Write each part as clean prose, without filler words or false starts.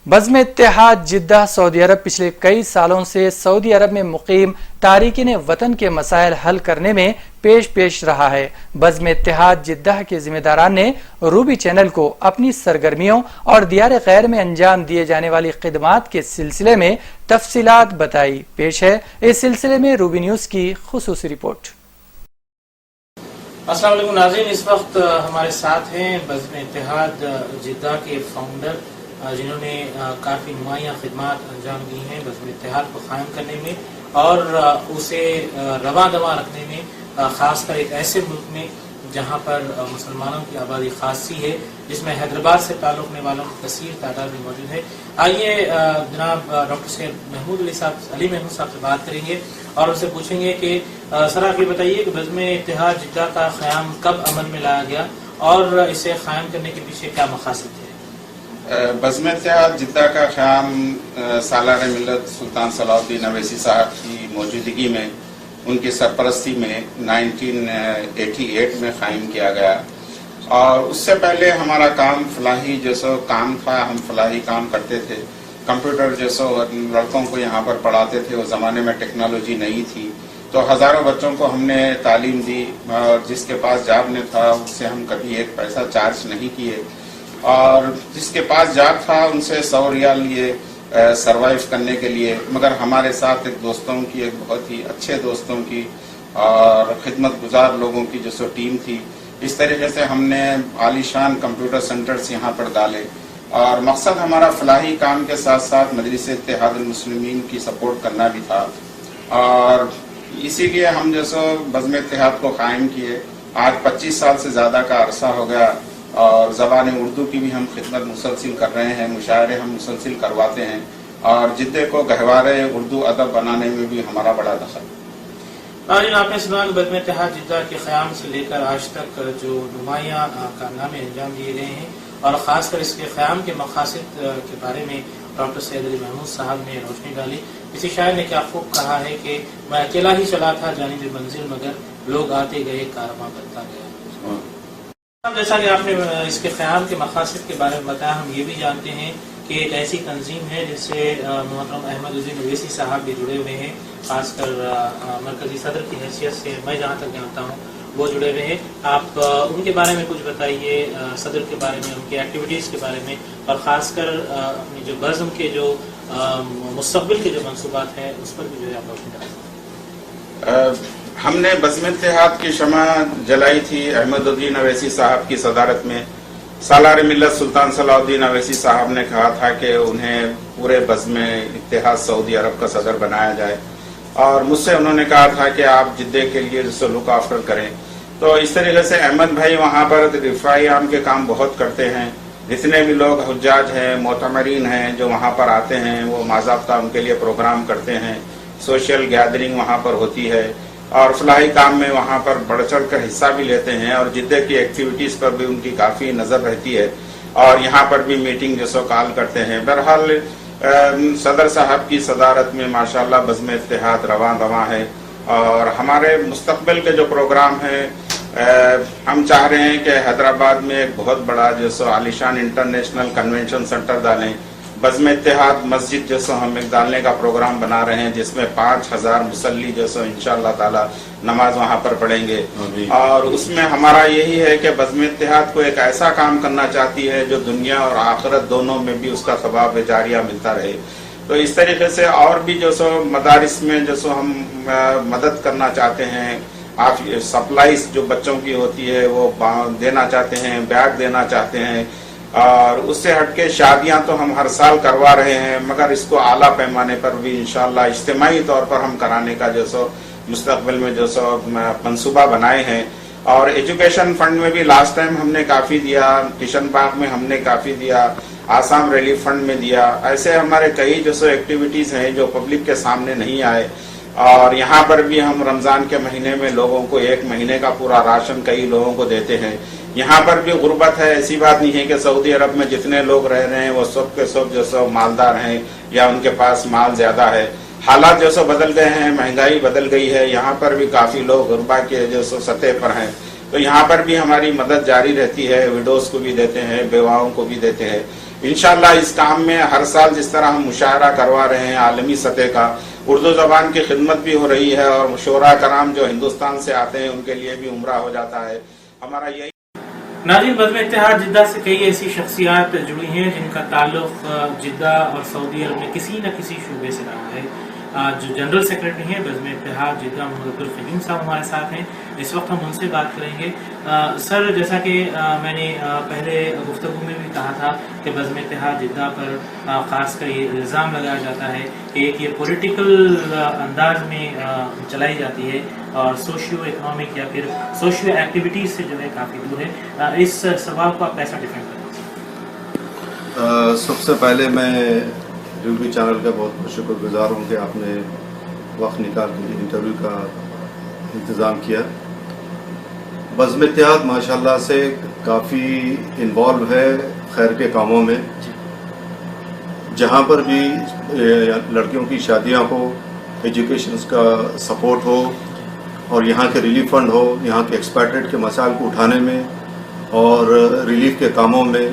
بزم اتحاد جدہ سعودی عرب پچھلے کئی سالوں سے سعودی عرب میں مقیم تارکین وطن کے مسائل حل کرنے میں پیش رہا ہے۔ بزم اتحاد جدہ کے ذمہ داران نے روبی چینل کو اپنی سرگرمیوں اور دیار غیر میں انجام دیے جانے والی خدمات کے سلسلے میں تفصیلات بتائی۔ پیش ہے اس سلسلے میں روبی نیوز کی خصوصی رپورٹ۔ السلام علیکم ناظرین، اس وقت ہمارے ساتھ ہیں بزم اتحاد جدہ کے فاؤنڈر جنہوں نے کافی نمایاں خدمات انجام دی ہیں بزم اتحاد کو قائم کرنے میں اور اسے رواں دواں رکھنے میں، خاص کر ایک ایسے ملک میں جہاں پر مسلمانوں کی آبادی خاصی ہے، جس میں حیدرآباد سے تعلق رکھنے والوں کی کثیر تعداد میں موجود ہے۔ آئیے جناب ڈاکٹر سید محمود علی محمود صاحب سے بات کریں گے اور ان سے پوچھیں گے کہ سر آپ یہ بتائیے کہ بزم اتحاد جدہ کا قیام کب عمل میں لایا گیا اور اسے قائم کرنے کے پیچھے کیا مقاصد تھے؟ بزم اتحاد جدہ کا قیام سالار ملت سلطان صلاح الدین اویسی صاحب کی موجودگی میں، ان کی سرپرستی میں 1988 میں قائم کیا گیا، اور اس سے پہلے ہمارا کام فلاحی جیسا کام تھا۔ ہم فلاحی کام کرتے تھے، کمپیوٹر جیسا لڑکوں کو یہاں پر پڑھاتے تھے۔ اس زمانے میں ٹیکنالوجی نہیں تھی، تو ہزاروں بچوں کو ہم نے تعلیم دی، اور جس کے پاس جاب نہیں تھا اس سے ہم کبھی ایک پیسہ چارج نہیں کیے، اور جس کے پاس جاب تھا ان سے 100 ریال لیے سروائیو کرنے کے لیے۔ مگر ہمارے ساتھ ایک دوستوں کی، ایک بہت ہی اچھے دوستوں کی اور خدمت گزار لوگوں کی جو سو ٹیم تھی، اس طریقے سے ہم نے عالی شان کمپیوٹر سینٹرز یہاں پر ڈالے، اور مقصد ہمارا فلاحی کام کے ساتھ ساتھ مجلس اتحاد المسلمین کی سپورٹ کرنا بھی تھا، اور اسی لیے ہم جیسو بزم اتحاد کو قائم کیے۔ آج 25 سال سے زیادہ کا عرصہ ہو گیا، اور زبان اردو کی بھی ہم خدمت مسلسل کر رہے ہیں، مشاعرے ہم مسلسل کرواتے ہیں، اور جدے کو گہوارے اردو ادب بنانے میں بھی ہمارا بڑا دخل ہے۔ ناظرین، آپ نے سنا کہ بزم اتحاد جدہ کے قیام سے لے کر آج تک جو نمایاں کارنامے انجام دیے گئے ہیں، اور خاص کر اس کے قیام کے مقاصد کے بارے میں ڈاکٹر سید علی محمود صاحب نے روشنی ڈالی۔ کسی شاعر نے کیا خوب کہا ہے کہ میں اکیلا ہی چلا تھا جانب منزل، مگر لوگ آتے گئے کارواں بنتا گیا۔ جیسا کہ آپ نے اس کے قیام کے مقاصد کے بارے میں بتایا، ہم یہ بھی جانتے ہیں کہ ایک ایسی تنظیم ہے جس سے محترم احمد الدین اویسی صاحب بھی جڑے ہوئے ہیں، خاص کر مرکزی صدر کی حیثیت سے میں جہاں تک جانتا ہوں وہ جڑے ہوئے ہیں۔ آپ ان کے بارے میں کچھ بتائیے، صدر کے بارے میں، ان کی ایکٹیویٹیز کے بارے میں، اور خاص کر اپنی جو بزم کے جو مستقبل کے جو منصوبات ہیں اس پر بھی جو ہے آپ روشنی ڈالیں۔ ہم نے بزم اتحاد کی شمع جلائی تھی احمد الدین اویسی صاحب کی صدارت میں۔ سالار ملت سلطان صلاح الدین اویسی صاحب نے کہا تھا کہ انہیں پورے بزم اتحاد سعودی عرب کا صدر بنایا جائے، اور مجھ سے انہوں نے کہا تھا کہ آپ جدے کے لیے جسے لک آفٹر کریں۔ تو اس طریقے سے احمد بھائی وہاں پر رفاعی عام کے کام بہت کرتے ہیں۔ جتنے بھی لوگ حجاج ہیں، معتمرین ہیں جو وہاں پر آتے ہیں، وہ باضابطہ ان کے لیے پروگرام کرتے ہیں، سوشل گیدرنگ وہاں پر ہوتی ہے، اور فلاحی کام میں وہاں پر بڑھ چڑھ کر حصہ بھی لیتے ہیں، اور جدے کی ایکٹیویٹیز پر بھی ان کی کافی نظر رہتی ہے، اور یہاں پر بھی میٹنگ جو سو کال کرتے ہیں۔ بہرحال صدر صاحب کی صدارت میں ماشاءاللہ بزم اتحاد رواں دواں ہے، اور ہمارے مستقبل کے جو پروگرام ہیں، ہم چاہ رہے ہیں کہ حیدرآباد میں ایک بہت بڑا جو سو عالیشان انٹرنیشنل کنونشن سینٹر ڈالیں۔ بزم اتحاد مسجد جو سو ہم ایک ڈالنے کا پروگرام بنا رہے ہیں، جس میں 5000 مصلی جو سو انشاءاللہ تعالی نماز وہاں پر پڑھیں گے، اور اس میں ہمارا یہی ہے کہ بزم اتحاد کو ایک ایسا کام کرنا چاہتی ہے جو دنیا اور آخرت دونوں میں بھی اس کا ثواب جاریہ ملتا رہے۔ تو اس طریقے سے اور بھی جو سو مدارس میں جو سو ہم مدد کرنا چاہتے ہیں، آپ سپلائز جو بچوں کی ہوتی ہے وہ دینا چاہتے ہیں، بیگ دینا چاہتے ہیں، اور اس سے ہٹ کے شادیاں تو ہم ہر سال کروا رہے ہیں، مگر اس کو اعلیٰ پیمانے پر بھی انشاءاللہ اجتماعی طور پر ہم کرانے کا جو سو مستقبل میں جو سو منصوبہ بنائے ہیں۔ اور ایجوکیشن فنڈ میں بھی لاسٹ ٹائم ہم نے کافی دیا، کشن باغ میں ہم نے کافی دیا، آسام ریلیف فنڈ میں دیا۔ ایسے ہمارے کئی جو سو ایکٹیویٹیز ہیں جو پبلک کے سامنے نہیں آئے، اور یہاں پر بھی ہم رمضان کے مہینے میں لوگوں کو 1 مہینے کا پورا راشن کئی لوگوں کو دیتے ہیں۔ یہاں پر بھی غربت ہے، ایسی بات نہیں ہے کہ سعودی عرب میں جتنے لوگ رہ رہے ہیں وہ سب کے سب جو سو مالدار ہیں یا ان کے پاس مال زیادہ ہے۔ حالات جو سو بدل گئے ہیں، مہنگائی بدل گئی ہے، یہاں پر بھی کافی لوگ غربا کے جو سو سطح پر ہیں۔ تو یہاں پر بھی ہماری مدد جاری رہتی ہے، ویڈوز کو بھی دیتے ہیں، بیواؤں کو بھی دیتے ہیں. انشاءاللہ اس کام میں ہر سال جس طرح ہم مشاعرہ کروا رہے ہیں عالمی سطح کا، اردو زبان کی خدمت بھی ہو رہی ہے اور شعراء کرام جو ہندوستان سے آتے ہیں ان کے لیے بھی عمرہ ہو جاتا ہے. ہمارا یہی. ناظرین، بزم اتحاد جدہ سے کئی ایسی شخصیات جڑی ہیں جن کا تعلق جدہ اور سعودی عرب میں کسی نہ کسی شعبے سے رہا ہے. جو جنرل سیکرٹری ہیں بزم اتحاد جدہ محمد عبدالفہیم صاحب ہمارے ساتھ ہیں. اس وقت ہم ان سے بات کریں گے. سر، جیسا کہ میں نے پہلے گفتگو میں بھی کہا تھا کہ بزم اتحاد جدہ پر خاص کر یہ الزام لگایا جاتا ہے کہ ایک یہ پولیٹیکل انداز میں چلائی جاتی ہے اور سوشیو اکنامک یا پھر سوشیو ایکٹیویٹیز سے جو ہے کافی دور ہے. اس سوال کو آپ کیسا ڈیفینڈ کریں؟ سب سے پہلے میں ریویو چینل کا بہت بہت شکر گزار ہوں کہ آپ نے وقت نکال کے انٹرویو کا انتظام کیا. بزم اتحاد ماشاءاللہ سے کافی انوالو ہے خیر کے کاموں میں. جہاں پر بھی لڑکیوں کی شادیاں ہو، ایجوکیشن کا سپورٹ ہو اور یہاں کے ریلیف فنڈ ہو، یہاں کے ایکسپیٹریٹ کے مسائل کو اٹھانے میں اور ریلیف کے کاموں میں،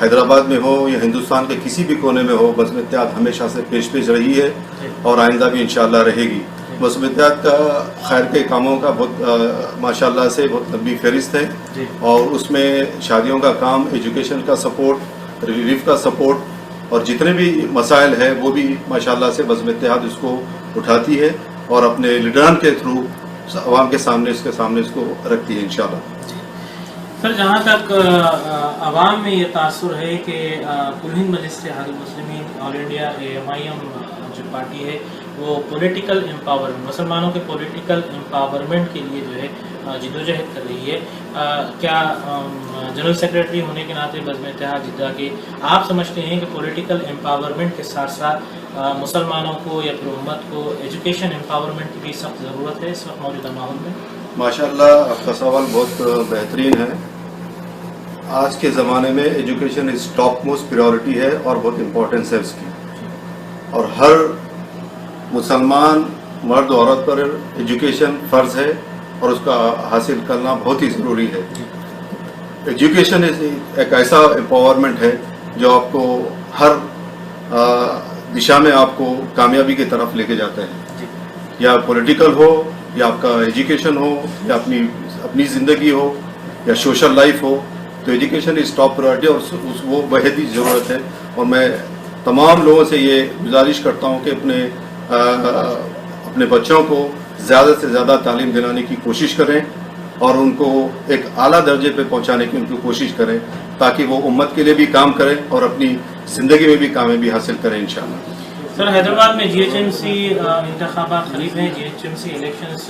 حیدرآباد میں ہو یا ہندوستان کے کسی بھی کونے میں ہو، بزم اتحاد ہمیشہ سے پیش رہی ہے اور آئندہ بھی انشاءاللہ رہے گی. بزم اتحاد کا خیر کے کاموں کا بہت ماشاءاللہ سے بہت لمبی فہرست ہے اور اس میں شادیوں کا کام، ایجوکیشن کا سپورٹ، ریلیف کا سپورٹ اور جتنے بھی مسائل ہیں وہ بھی ماشاءاللہ سے بزم اتحاد اس کو اٹھاتی ہے اور اپنے لیڈران کے تھرو عوام کے سامنے اس کو رکھتی ہے انشاءاللہ. سر، جہاں تک عوام میں یہ تاثر ہے کہ کل ہند مجلس اتحاد المسلمین آل انڈیا AMIM جو پارٹی ہے وہ پولیٹیکل امپاورمنٹ، مسلمانوں کے پولیٹیکل امپاورمنٹ کے لیے جو ہے جدوجہد کر رہی ہے. کیا جنرل سیکرٹری ہونے کے ناطے بزم اتحاد جدہ کے آپ سمجھتے ہیں کہ پولیٹیکل امپاورمنٹ کے ساتھ ساتھ مسلمانوں کو یا پھر امت کو ایجوکیشن امپاورمنٹ کی بھی سخت ضرورت ہے اس وقت موجودہ ماحول میں؟ ماشاءاللہ آپ کا سوال بہت بہترین ہے. آج کے زمانے میں education is top most priority ہے اور بہت امپورٹنس ہے اس کی، اور ہر مسلمان مرد و عورت پر ایجوکیشن فرض ہے اور اس کا حاصل کرنا بہت ہی ضروری ہے. ایجوکیشن ایک ایسا امپاورمنٹ ہے جو آپ کو ہر دشا میں آپ کو کامیابی کی طرف لے کے جاتا ہے، یا پولیٹیکل ہو یا آپ کا ایجوکیشن ہو یا اپنی زندگی ہو یا سوشل لائف ہو. تو ایجوکیشن از ٹاپ پرائرٹی اور وہ بہت ہی ضرورت ہے. اور میں تمام لوگوں سے یہ گزارش کرتا ہوں کہ اپنے بچوں کو زیادہ سے زیادہ تعلیم دلانے کی کوشش کریں اور ان کو ایک اعلیٰ درجے پہ پہنچانے کی ان کی کوشش کریں تاکہ وہ امت کے لیے بھی کام کریں اور اپنی زندگی میں بھی کامیابی حاصل کریں انشاءاللہ. سر، حیدرآباد میں GHMC انتخابات قریب ہیں، GHMC الیکشنز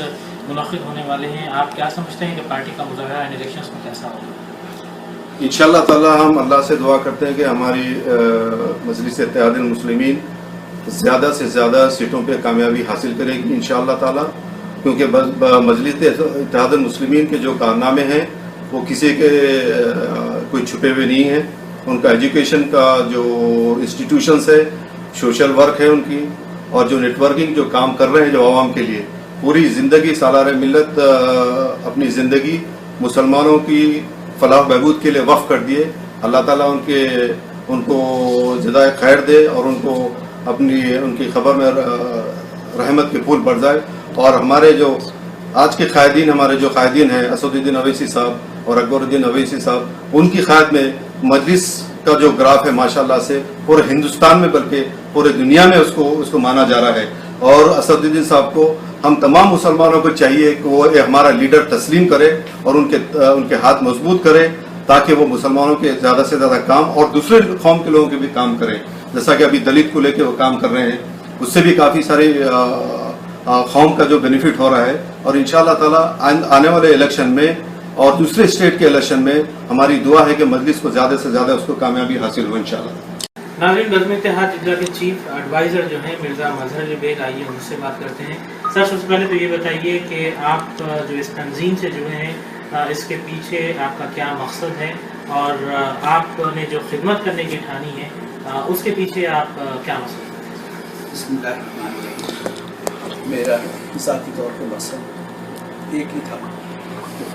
منعقد ہونے والے ہیں. آپ کیا سمجھتے ہیں کہ پارٹی کا مظاہرہ ان الیکشنز میں کیسا ہوگا؟ انشاءاللہ تعالی ہم اللہ سے دعا کرتے ہیں کہ ہماری مجلس اتحاد المسلمین زیادہ سے زیادہ سیٹوں پہ کامیابی حاصل کرے گی انشاءاللہ تعالی، کیونکہ مجلس اتحاد المسلمین کے جو کارنامے ہیں وہ کسی کے کوئی چھپے ہوئے نہیں ہیں. ان کا ایجوکیشن کا جو انسٹیٹیوشنس ہے، سوشل ورک ہے ان کی، اور جو نیٹ ورکنگ جو کام کر رہے ہیں جو عوام کے لیے پوری زندگی سالار ملت اپنی زندگی مسلمانوں کی فلاح بہبود کے لیے وقف کر دیے. اللہ تعالیٰ ان کو جزائے خیر دے اور ان کی خبر میں رحمت کے پھول برسائے. اور ہمارے جو آج کے قائدین ہیں اسد الدین اویسی صاحب اور اکبر الدین اویسی صاحب، ان کی قائد میں مجلس کا جو گراف ہے ماشاءاللہ سے پورے ہندوستان میں بلکہ پورے دنیا میں اس کو مانا جا رہا ہے. اور اسد الدین صاحب کو ہم تمام مسلمانوں کو چاہیے کہ وہ ہمارا لیڈر تسلیم کرے اور ان کے ہاتھ مضبوط کرے تاکہ وہ مسلمانوں کے زیادہ سے زیادہ کام اور دوسرے قوم کے لوگوں کے بھی کام کریں. جیسا کہ ابھی دلت کو لے کے وہ کام کر رہے ہیں، اس سے بھی کافی سارے قوم کا جو بینیفٹ ہو رہا ہے. اور انشاءاللہ تعالی آنے والے الیکشن میں اور دوسرے اسٹیٹ کے الیکشن میں ہماری دعا ہے کہ مجلس کو زیادہ سے زیادہ اس کو کامیابی حاصل ہو انشاءاللہ. ناظرین، بزم اتحاد جدہ کے چیف ایڈوائزر جو ہیں مرزا مظہر بیگ، آئیے ان سے بات کرتے ہیں. سر، سب سے پہلے تو یہ بتائیے کہ آپ جو اس تنظیم سے جڑے ہیں اس کے پیچھے آپ کا کیا مقصد ہے اور آپ نے جو خدمت کرنے کی ٹھانی ہے اس کے پیچھے آپ کیا مقصد ہے؟ بسم اللہ الرحمن الرحیم. میرا ذاتی طور پر مقصد ایک ہی تھا کہ